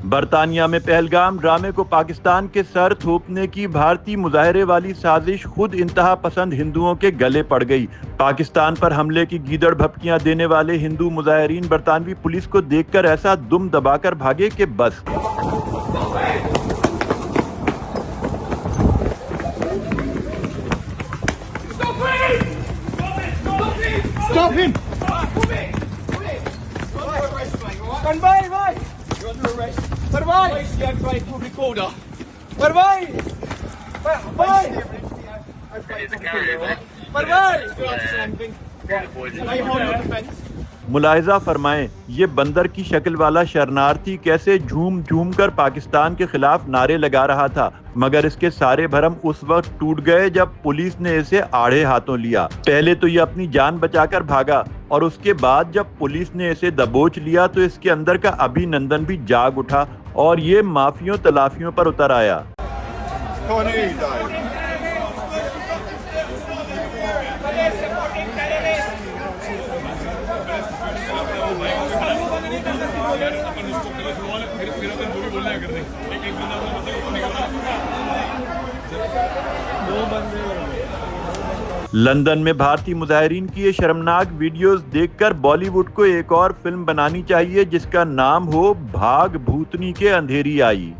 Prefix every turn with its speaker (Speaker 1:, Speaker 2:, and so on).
Speaker 1: बरतानिया में पहलगाम ड्रामे को पाकिस्तान के सर थोपने की भारतीय मुजाहरे वाली साजिश खुद इंतहा पसंद हिंदुओं के गले पड़ गई। पाकिस्तान पर हमले की गीदड़ भपकियां देने वाले हिंदू मुजाहरीन बरतानवी पुलिस को देखकर ऐसा दुम दबाकर भागे कि बस।
Speaker 2: Stop him! Stand by, vai! You're under arrest. Where vai? Place the outright public order. Where vai? Vai! Where vai?
Speaker 1: मुलाहिजा फरमाएं, ये बंदर की शक्ल वाला शरणार्थी कैसे झूम झूम कर पाकिस्तान के खिलाफ नारे लगा रहा था, मगर इसके सारे भरम उस वक्त टूट गए जब पुलिस ने इसे आड़े हाथों लिया। पहले तो ये अपनी जान बचाकर भागा और उसके बाद जब पुलिस ने इसे दबोच लिया तो इसके अंदर का अभिनंदन भी जाग उठा और ये माफियों तलाफियों पर उतर आया। लंदन में भारतीय मुजाहिरीन की ये शर्मनाक वीडियोस देखकर बॉलीवुड को एक और फिल्म बनानी चाहिए जिसका नाम हो भाग भूतनी के अंधेरी आई।